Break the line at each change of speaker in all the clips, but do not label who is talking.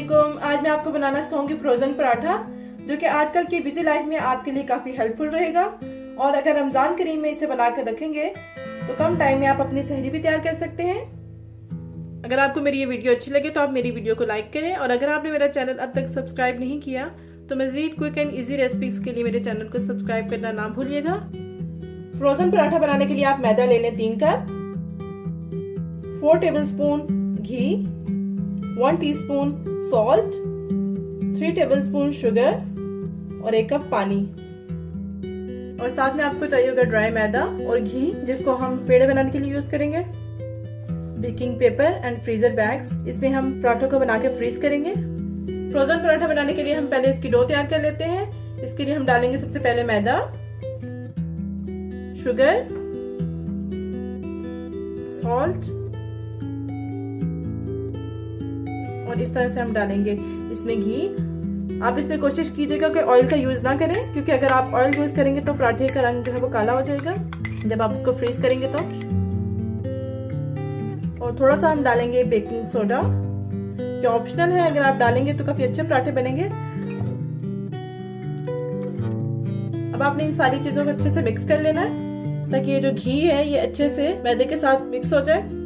अस्सलामुअलैकुम। आज मैं आपको बनाना सिखाऊंगी फ्रोजन पराठा, जो कि आजकल की बिजी लाइफ में आपके लिए काफी हेल्पफुल रहेगा। और अगर रमजान करीम में इसे बनाकर रखेंगे तो कम टाइम में आप अपनी सहरी भी तैयार कर सकते हैं। अगर आपको मेरी ये वीडियो अच्छी लगे तो आप मेरी वीडियो को लाइक करें, और अगर आपने मेरा चैनल अब तक सब्सक्राइब नहीं किया तो मजीद क्विक एंड इजी रेसिपीज के लिए मेरे चैनल को सब्सक्राइब करना ना भूलिएगा। फ्रोजन पराठा बनाने के लिए आप मैदा ले लें 3 कप, 4 टेबलस्पून घी, 1 टीस्पून सॉल्ट, 3 टेबलस्पून शुगर और 1 कप पानी। और साथ में आपको चाहिए होगा ड्राई मैदा और घी, जिसको हम पेड़े बनाने के लिए यूज करेंगे। Baking paper and freezer bags, इसमें हम पराठों को बना के फ्रीज करेंगे। फ्रोजन पराठा बनाने के लिए हम पहले इसकी डो तैयार कर लेते हैं। इसके लिए हम डालेंगे सबसे पहले मैदा, शुगर, सॉल्ट और इस तरह से हम डालेंगे इसमें घी। आप इसमें कोशिश कीजिएगा कि ऑयल का यूज ना करें, क्योंकि अगर आप ऑयल यूज करेंगे तो पराठे का रंग जो है वो काला हो जाएगा जब आप उसको फ्रीज करेंगे तो। और थोड़ा सा हम डालेंगे बेकिंग सोडा, जो ऑप्शनल है, अगर आप डालेंगे तो काफी अच्छे पराठे बनेंगे। अब आपने इन सारी चीजों को अच्छे से मिक्स कर लेना है, ताकि ये जो घी है ये अच्छे से मैदे के साथ मिक्स हो जाए।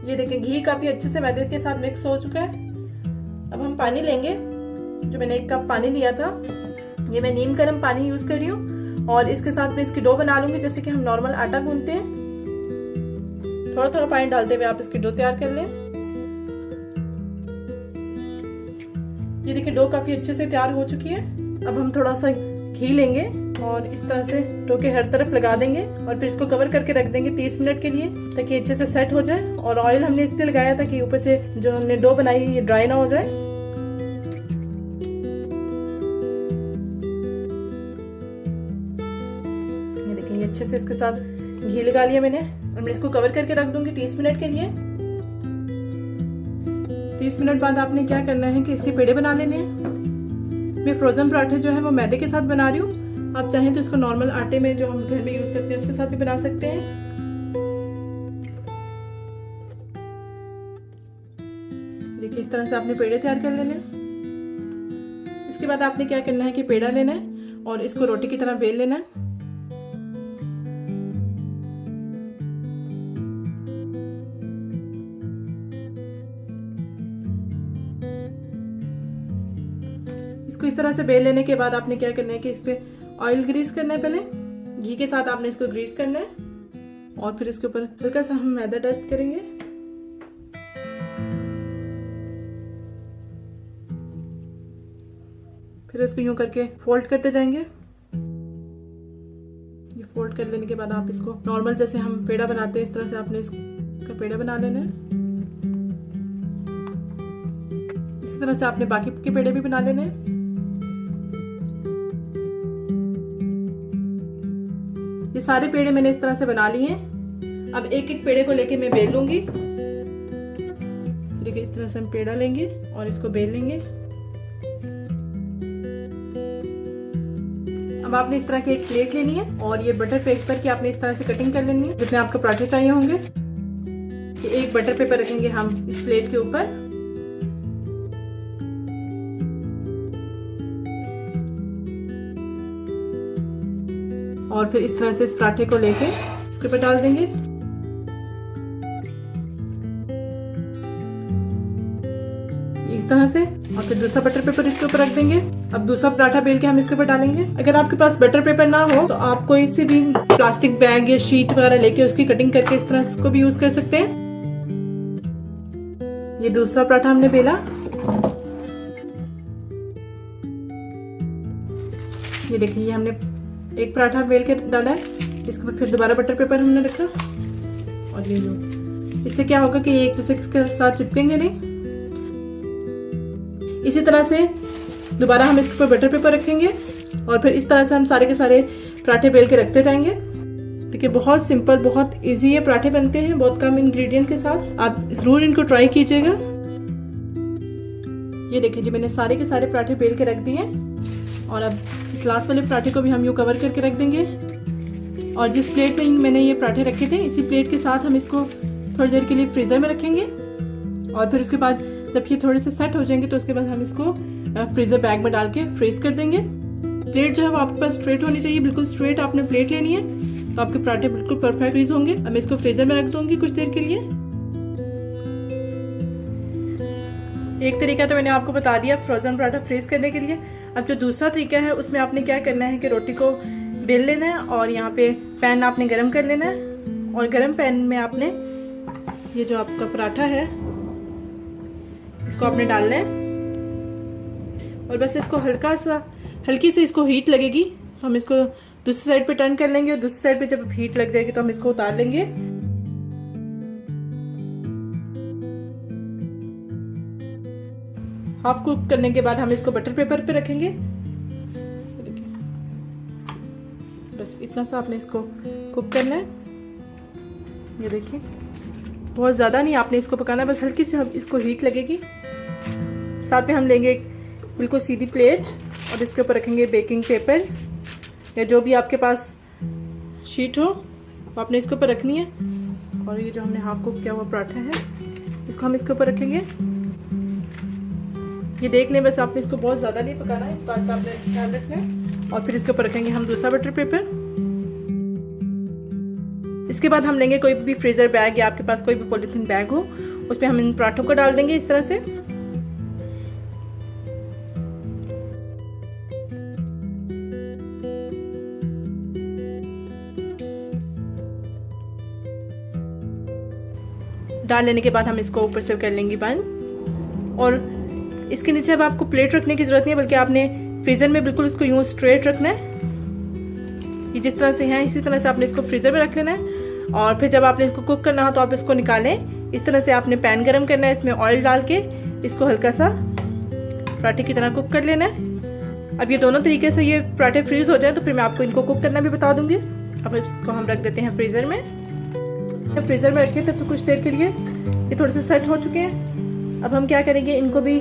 ये देखिए घी काफी अच्छे से मैदे के साथ मिक्स हो चुका है। अब हम पानी लेंगे, जो मैंने 1 कप पानी लिया था, ये मैं नीम गर्म पानी यूज कर रही हूँ। और इसके साथ में इसकी डो बना लूंगी, जैसे कि हम नॉर्मल आटा गूंथते हैं। थोड़ा थोड़ा पानी डालते हुए आप इसकी डो तैयार कर लें। ये देखिए डो काफी अच्छे से तैयार हो चुकी है। अब हम थोड़ा सा घी लेंगे और इस तरह से डो के हर तरफ लगा देंगे और फिर इसको कवर करके रख देंगे 30 मिनट के लिए, ताकि अच्छे से सेट हो जाए। और ऑयल हमने इसलिए लगाया था कि ऊपर से जो हमने डो बनाई ये ड्राई ना हो जाए। ये देखिए ये अच्छे से इसके साथ घी लगा लिया मैंने, और मैं इसको कवर करके रख दूंगी 30 मिनट के लिए। 30 मिनट बाद आपने क्या करना है कि इसके पेड़े बना लेने हैं। मैं फ्रोजन पराठे जो है वो मैदे के साथ बना रही हूँ। आप चाहें तो इसको नॉर्मल आटे में जो हम घर में यूज करते हैं उसके साथ भी बना सकते हैं। देखिए इस तरह से आपने पेड़े तैयार कर लेने हैं। इसके बाद आपने क्या करना है कि पेड़ा लेना है और इसको रोटी की तरह बेल लेना है। इसको इस तरह से बेल लेने के बाद आपने क्या करना है कि इस पे ऑयल ग्रीस करना है। पहले घी के साथ आपने इसको ग्रीस करना है, और फिर इसके ऊपर हल्का सा हम मैदा डस्ट करेंगे। फिर इसको यूं करके फोल्ड करते जाएंगे। ये फोल्ड कर लेने के बाद आप इसको नॉर्मल जैसे हम पेड़ा बनाते हैं इस तरह से आपने इसका पेड़ा बना लेना है। इसी तरह से आपने बाकी के पेड़े भी बना लेने हैं। ये सारे पेड़े मैंने इस तरह से बना लिए हैं। अब एक एक पेड़े को लेके मैं बेल लूंगी। देखिए इस तरह से हम पेड़ा लेंगे और इसको बेल लेंगे। अब आपने इस तरह की एक प्लेट लेनी है और ये बटर पेपर की आपने इस तरह से कटिंग कर लेनी है, जितने आपको पराठे चाहिए होंगे। ये एक बटर पेपर रखेंगे हम इस प्लेट के ऊपर। और फिर इस तरह से इस पराठे को लेके इसके ऊपर डाल देंगे। इस तरह से, और फिर दूसरा बटर पेपर इसके ऊपर रख देंगे। अब दूसरा पराठा बेल के हम इसके ऊपर डालेंगे। अगर आपके पास बटर पेपर ना हो तो आप कोई सी भी प्लास्टिक बैग या शीट वगैरह लेके उसकी कटिंग करके इस तरह इसको भी यूज कर सकते हैं। ये दूसरा पराठा हमने बेला। ये देखिए ये हमने एक पराठा बेल के डाला है, इसके ऊपर फिर दोबारा बटर पेपर हमने रखा। और ये लो, इससे क्या होगा कि ये एक दूसरे के साथ चिपकेंगे नहीं। इसी तरह से दोबारा हम इसके ऊपर बटर पेपर रखेंगे और फिर इस तरह से हम सारे के सारे पराठे बेल के रखते जाएंगे। देखिए बहुत सिंपल, बहुत इजी ये पराठे बनते हैं, बहुत कम इंग्रेडिएंट के साथ। आप जरूर इनको ट्राई कीजिएगा। ये देखिए जी मैंने सारे के सारे पराठे बेल के रख दिए। और अब इस लास्ट वाले पराठे को भी हम यूँ कवर करके रख देंगे। और जिस प्लेट में मैंने ये पराठे रखे थे, इसी प्लेट के साथ हम इसको थोड़ी देर के लिए फ्रीजर में रखेंगे। और फिर उसके बाद जब ये थोड़े से सेट हो जाएंगे तो उसके बाद हम इसको फ्रीजर बैग में डाल के फ्रीज कर देंगे। प्लेट जो है वो आपके पास स्ट्रेट होनी चाहिए, बिल्कुल स्ट्रेट आपने प्लेट लेनी है तो आपके पराठे बिल्कुल परफेक्ट फ्रीज होंगे। अब मैं इसको फ्रीजर में रख दूंगी कुछ देर के लिए। एक तरीका तो मैंने आपको बता दिया फ्रोजन पराठा फ्रीज करने के लिए। अब जो दूसरा तरीका है उसमें आपने क्या करना है कि रोटी को बेल लेना है और यहाँ पे पैन आपने गरम कर लेना है और गरम पैन में आपने ये जो आपका पराठा है इसको आपने डालना है और बस इसको हल्की से इसको हीट लगेगी, हम इसको दूसरी साइड पे टर्न कर लेंगे और दूसरी साइड पे जब हीट लग जाएगी तो हम इसको उतार लेंगे। हाफ कुक करने के बाद हम इसको बटर पेपर पे रखेंगे। बस इतना सा आपने इसको कुक करना है। ये देखिए बहुत ज़्यादा नहीं आपने इसको पकाना, बस हल्की सी इसको हीट लगेगी। साथ में हम लेंगे एक बिल्कुल सीधी प्लेट और इसके ऊपर रखेंगे बेकिंग पेपर या जो भी आपके पास शीट हो वो आपने इसके ऊपर रखनी है। और ये जो हमने हाफ कुक किया हुआ पराठा है इसको हम इसके ऊपर रखेंगे। ये देख लें, बस आपने इसको बहुत ज़्यादा नहीं पकाना है, इस बात का आपने ध्यान रखना है। और फिर इसके ऊपर रखेंगे हम दूसरा बटर पेपर। इसके बाद हम लेंगे कोई भी फ्रीजर बैग या आपके पास कोई भी पॉलीथीन बैग हो, उसमें हम इन पराठों को डाल देंगे इस तरह से। डाल लेने के बाद हम इसको ऊपर से कर लेंगे बंद। और इसके नीचे अब आपको प्लेट रखने की जरूरत नहीं है, बल्कि आपने फ्रीजर में बिल्कुल इसको यूं स्ट्रेट रखना है। ये जिस तरह से है इसी तरह से आपने इसको फ्रीजर में रख लेना है। और फिर जब आपने इसको कुक करना हो तो आप इसको निकालें। इस तरह से आपने पैन गरम करना है, इसमें ऑयल डाल के इसको हल्का सा पराठे की तरह कुक कर लेना है। अब ये दोनों तरीके से ये पराठे फ्रीज हो जाए तो फिर मैं आपको इनको कुक करना भी बता दूंगी। अब इसको हम रख देते हैं फ्रीजर में। जब फ्रीजर में रखे तो कुछ देर के लिए ये थोड़े से सेट हो चुके हैं। अब हम क्या करेंगे, इनको भी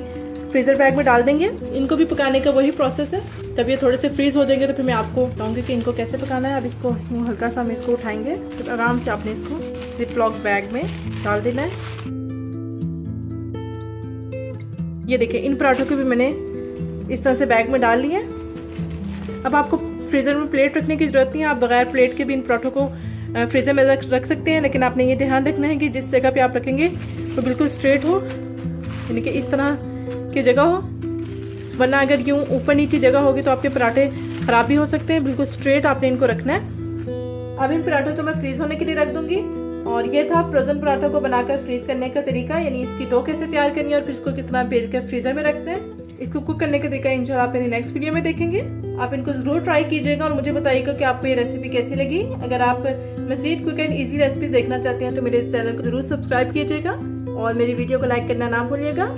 फ्रीजर बैग में डाल देंगे। इनको भी पकाने का वही प्रोसेस है। जब ये थोड़े से फ्रीज हो जाएंगे तो फिर मैं आपको बताऊंगी कि इनको कैसे पकाना है। अब इसको हल्का सा हम इसको उठाएंगे, फिर आराम से आपने इसको जिपलॉक बैग में डाल देना है। ये देखिए इन पराठों को भी मैंने इस तरह से बैग में डाल लिया। अब आपको फ्रीजर में प्लेट रखने की जरूरत नहीं है, आप बगैर प्लेट के भी इन पराठों को फ्रीजर में रख सकते हैं। लेकिन आपने ये ध्यान रखना है कि जिस जगह पे आप रखेंगे वो बिल्कुल स्ट्रेट हो, यानी कि इस तरह की जगह हो, वरना अगर यूं ऊपर नीचे जगह होगी तो आपके पराठे खराब भी हो सकते हैं। बिल्कुल स्ट्रेट आपने इनको रखना है। अब इन पराठों को मैं फ्रीज होने के लिए रख दूंगी। और ये था फ्रोजन पराठों को बनाकर फ्रीज करने का तरीका, यानी इसकी डो कैसे तैयार करनी है और फिर इसको किस तरह बेल कर फ्रीजर में रखना है। इसको कुक करने का तरीका इंशाल्लाह आप मेरी नेक्स्ट वीडियो में देखेंगे। आप इनको जरूर ट्राई कीजिएगा और मुझे बताइएगा कि आपको ये रेसिपी कैसी लगी। अगर आप मजीद क्विक एंड इजी रेसिपीज देखना चाहते हैं तो मेरे चैनल को जरूर सब्सक्राइब कीजिएगा और मेरी वीडियो को लाइक करना ना भूलिएगा।